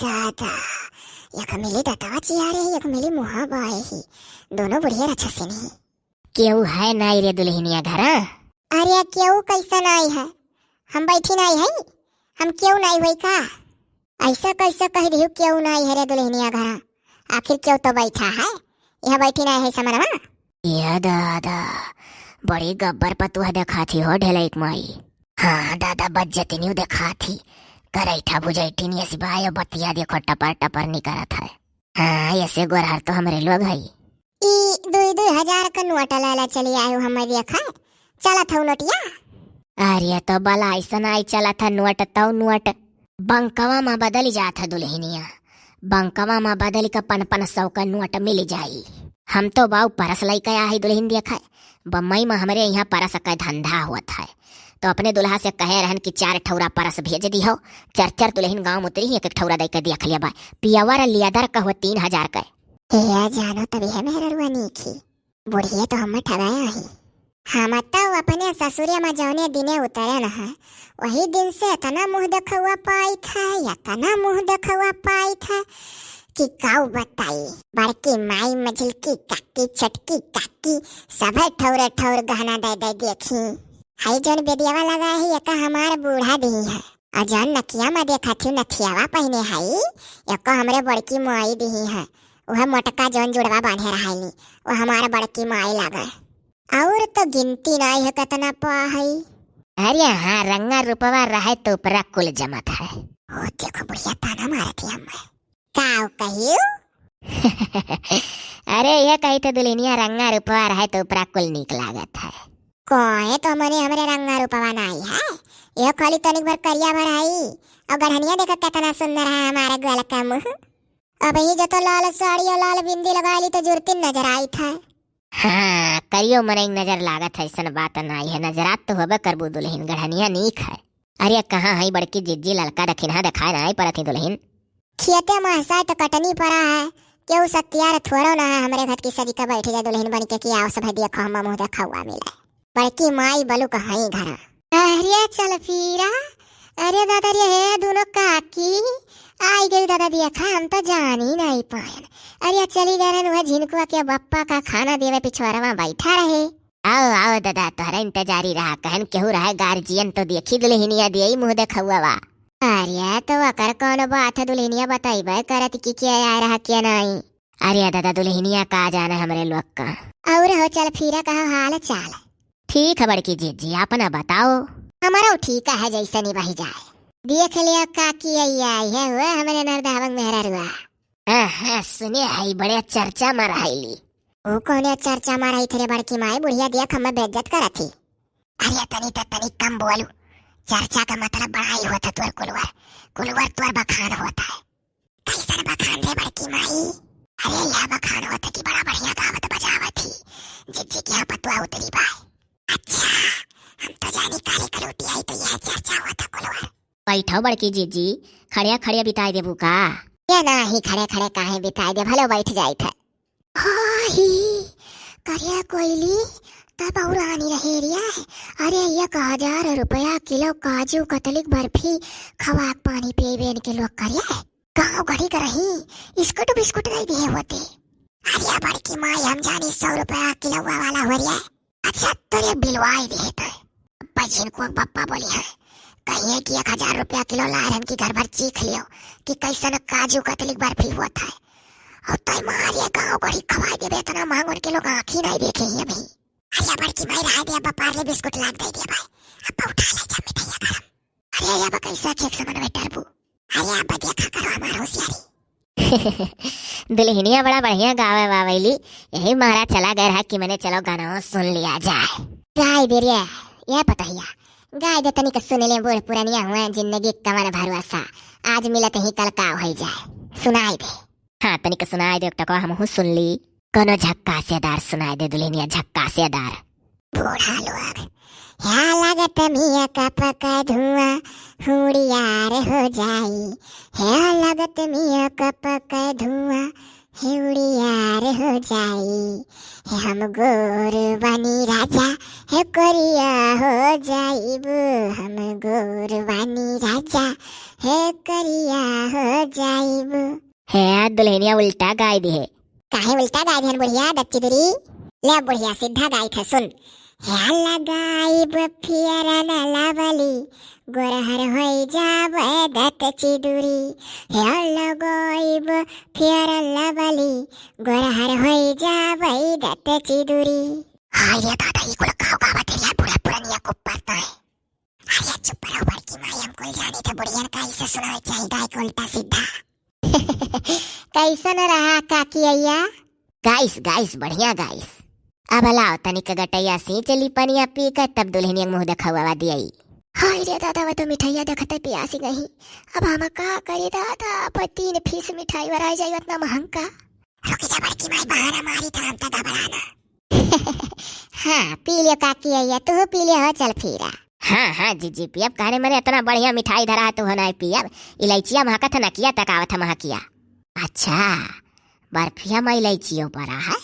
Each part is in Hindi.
दादा यक मिली दताची आ रही यक मिली मुहाबा ही दोनों बढ़िया अच्छा से नहीं केहू है नाई रे दुल्हनिया घर। अरे क्यों कैसा नाई है हम बैठी नाई है हम क्यों नाई हुई का ऐसा कैसा कह रही क्यों नाई है रे दुल्हनिया घर आखिर क्यों तो बैठा है यह बैठी नाई है समझवा यह दादा बड़ी गब्बर पतुआ देखा थी हो ढेला एक माई। हाँ दादा बज्जती न्यू देखा थी करैठा बुझैठी नहीं ऐसी बाय बतिया देखो टपर टपर नहीं करत है। हाँ ऐसे गोरहर तो हमरे लोग है ई 2,000 का नोट लाला चली आयो हमें देखा चला था नोटिया। अरे तो बला ऐसा आई चला था नोट तो नोट बंकवा में बदल जाता दुल्हनिया बंकवा में बदल का 500 का नोट मिल जाई। हम तो बाऊ परस लाई का आई दुल्हन देखा बम्बई में हमारे यहाँ परस का धंधा हुआ था तो अपने दुल्हा से कहे रहन कि 4 ठौरा परस भेज दी हो 4 दुल्हन गाँव उतरी एक ठौरा दे के देख लिया बा पियावर लियादर का हो 3,000 का। जानो तभी है मेरा रुआनी की बुढ़िया तो हमें ठगाया ही हम तो अपने ससुरिया में जौने दिने उतरे न है वही दिन से इतना मुंह देखा पाई था या तना मुंह देखा पाई था कि काऊ बताई बड़की माई मझिलकी काकी छटकी काकी सब ठौर ठौर गहना दे दे देखी हाई जौन बेदियावा लगा है यका हमार बूढ़ा दी है और जौन नकिया में देखा थी नथियावा पहने है यका हमरे बड़की माई दी है वह मोटका जौन जुड़वा बांधे रहाई वो हमारा बड़की माई लगा और तो गिनती नहीं है कितना पा है। अरे हाँ रंगा रुपवा रहे तो ऊपरा कुल जमत है। ओ देखो बुढ़िया ताना मारती हमें काऊ कहियो अरे ये कही तो दुल्हनिया रंगा रुपवा रहे तो ऊपरा कुल निक लागत है। कोई तो हमरे रंगा रुपवा नहीं है ये खाली तनिक भर करिया भर आई और गढ़निया देखो कितना सुंदर है हमारे गल का मुंह अब ही जो तो लाल साड़ी और लाल बिंदी लगा ली तो जुड़ती नजर आई था। हाँ करियो मरे नजर लागत है ऐसा बात नहीं है नजरात तो होबे करबू दुल्हन गढ़निया नीक है। अरे कहाँ है बड़की जिज्जी लड़का दखिना दिखाए ना पड़ती दुल्हन खेते में हंसा तो कटनी पड़ा है क्यों सत्यार थोड़ा ना है हमारे घर की सजी का बैठी जाए दुल्हन बन के कि आओ सब देखो हम मुंह देखा हुआ मिला बड़की माई बलू कहाँ घर। अरे चल फिरा अरे दादा रे दोनों काकी आई गई दादा देखा हम तो जान ही नहीं पाए। अरे चली गए वह झिनकुआ के बप्पा का खाना देवे पिछवाड़ा में बैठा रहे। आओ आओ दादा तोहरा इंतजारी रहा कहन केहू रहा गार्जियन तो देखी दुल्हनिया दिए मुंह देखा बा। अरे तो अकर कौन बात है दुल्हनिया बताइबे करत की क्या आ रहा क्या नहीं। अरे दादा दुल्हनिया का जाना हमरे लोग का और हो चल फिरा कहा हाल चाल ठीक है बड़की जीजी अपना बताओ। हमारा ठीक है जैसा नहीं बही जाए देख लिया काकी आई है हुआ हमारे नरदावंग मेहरा रुआ। सुने आई बड़े चर्चा में रही वो कौन चर्चा में रही थे बड़की माई बुढ़िया देख हमें बेइज्जत करा थी। अरे तनी कम बोलू चर्चा का मतलब बड़ा ही होता तुर कुलवर तुर बखान होता है कैसा बखान रे बड़की माई। अरे यह बखान होता कि बड़ा बढ़िया गावत बजावत थी जिज्जी की यहाँ पतुआ उतरी बाय। अच्छा हम तो जानी काले कलोटी आई तो यह चर्चा हुआ था कुलवर। बैठो बड़की जीजी खड़िया खड़िया बिताई देबू का ये ना ही खड़े खड़े काहे बिताई दे भले बैठ जाई था। करिया कोयली तब और आनी रहे रिया अरे 1,000 रुपया किलो काजू कतलिक बर्फी खवा पानी पिए बेन के लोग करिया गाँव घड़ी कर रही स्कूट बिस्कुट नहीं दिए होते। अरे बड़की माई हम जानी 100 रुपया किलो वाला हो रिया। अच्छा तो बिलवाई दिए थे बच्चन को पप्पा बोली है कहिए कि 1,000 रुपया किलो लारन की घर भर चीख लियो कि कैसन काजू कतलिक बर्फी हुआ था और तय मारिए गाँव घड़ी खवाई देवे इतना मांग उनके लोग आँखी नहीं देखे ही अभी। अरे बड़की भाई रहा दिया पार्ले बिस्कुट लाग दे दिया भाई अब उठा ले जा मिठाइया गरम। अरे अब कैसा केक समन में टरबू अरे अब देखा करो हमारा होशियारी। दुल्हनिया बड़ा बढ़िया गावे वावेली यही मारा चला गया है कि मैंने चलो गाना सुन लिया जाए। गाय दे रे ये पता गाय दे तनिक सुन ले बूढ़ पुरानिया हुए जिंदगी कमर भरवासा आज मिलत ही कल का हो जाए सुनाई दे। हाँ तनिक सुनाई दे टको हम सुन ली कोनो झक्कासेदार सुनाई दे दुल्हनिया झक्कासेदार। बूढ़ा लोग या लागत मिया का पका धुआं हुड़ियार हो जाई है लागत मिया का पका धुआं हे उड़ियार हो जाई, हे हम गोर बानी राजा, हे करिया हो जाइब, हम गोर बानी राजा, हे करिया हो जाइब। है दुल्हनिया उल्टा गाय दी है। काहे उल्टा गाय दिहन बुढ़िया दच्ची दुरी? ले बुढ़िया सीधा गाय था सुन। हे लगाइब फियरा न लावली, गोरहर होई जाबे दच्ची दुरी, हे लगाइब फियरा लावली, गोरहर होई जाबे दच्ची दुरी। हाय रे दादा ये कुल गाँव गावत है बुढ़ा पुरानिया को पता है। अरे चुप रहो बड़की माई, हमको जाने थे बुढ़िया का ऐसे सुनाए चाहिए गाय को उल्टा सीधा। कैसन रहा काकी अय्या? गाइस गाइस बढ़िया गाइस। अब लाओ तनिक गटैया सी चली पनिया पी कर तब दुल्हनिया मुंह दिखावा दियाई। हाय रे दादा वो तो मिठाइया देखते पियासी गई। अब हम का करे दादा, पर 3 फीस मिठाई वराई जाई इतना महंगा। रुक जा बड़की माई, बहाना मारी था हम तो घबराना। हाँ पी लियो काकी अय्या, तू पी लियो हो चल फिरा। हाँ जीजी पियब कहने मरे इतना बढ़िया मिठाई धरा तो होना पियब। इलायचिया महकत न किया तकावत महकिया। अच्छा बर्फिया में इलायचियों पड़ा है,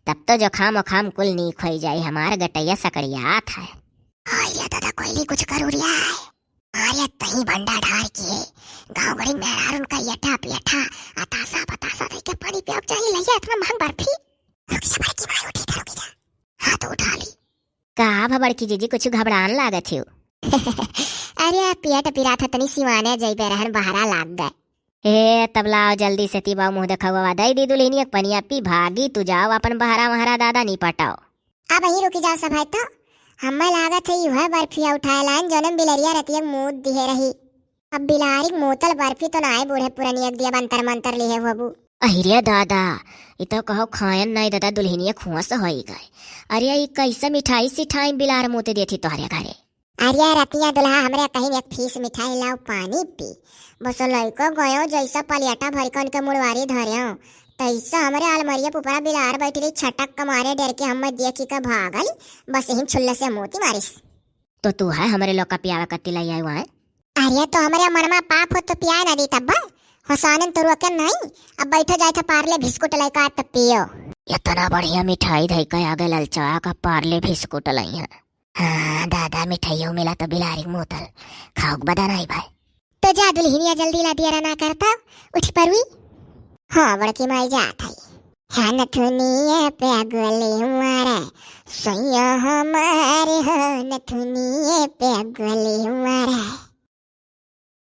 तब तो जो खाम खाम कुल नीक हो जाए हमार गटैया सकड़ियात है। हाय रे दादा कोई भी कुछ करू रिया है। अरे तही भंडा ढार किए गाँव गड़ी मेहरार उनका यठा पियठा अतासा बतासा दे के पानी पियाब चाहिए लइया इतना महंग बर्फी। रुक जा बड़की माई, उठी था रुक जा। हाँ तो उठा ली। कहा भबड़की जीजी कुछ घबरान लागत हो। अरे पियट पिरा था तनी सिवाने जइबे रहन बहरा लाग गए। ए तब लाओ जल्दी से तीबा मुंह दिखावा दई दी दुल्हनिया पनिया पी भागी तू जाओ अपन बहरा महारा दादा नहीं पटाओ। अब यही रुकी जाओ सब है तो हमें लागत है यह बर्फिया उठाए लान जनम बिलरिया रतिया मूत दिए रही। अब बिलारी मोतल बर्फी तो ना आए बूढ़े पुरानी दिया बंतर मंतर लिए बाबू। अहिरे दादा ये तो कहो खायन नहीं दादा दुल्हनिया खुआस होई गए। अरे ये कैसे मिठाई सिठाई बिलार मोते देती तोहरे घरे। अरे रतिया दुल्हा हमरे कहीं एक फीस मिठाई लाओ पानी पी, बस लइको गयो जैसा पलियाटा भरकन के मुड़वारी धरयो तैसा हमरे अलमरिया पुपरा बिलार बैठी छटक के मारे डर के हम देखी का भागल, बस यही छुल्ले से मोती मारिस। तो तू है हमरे लोग का पियावा कत्ती लाई आयो है। अरे तो हमरे मनमा पाप हो तो पिया ना दी तब हसानन तो रोके नहीं। अब बैठो जाए था पार्ले बिस्कुट लइका तब पियो। इतना बढ़िया मिठाई धई के आगे ललचा का पार्ले बिस्कुट लाई है। हाँ दादा मिठाइयों मिला तो बिलारी मोतल खाओ बदा नहीं भाई। तो जा दुल्हनिया जल्दी ला दिया ना करता उठ परवी। हाँ बड़की माई जात है। हन थुनिए पे गले मारे सैया हमारे, हन थुनिए पे गले मारे।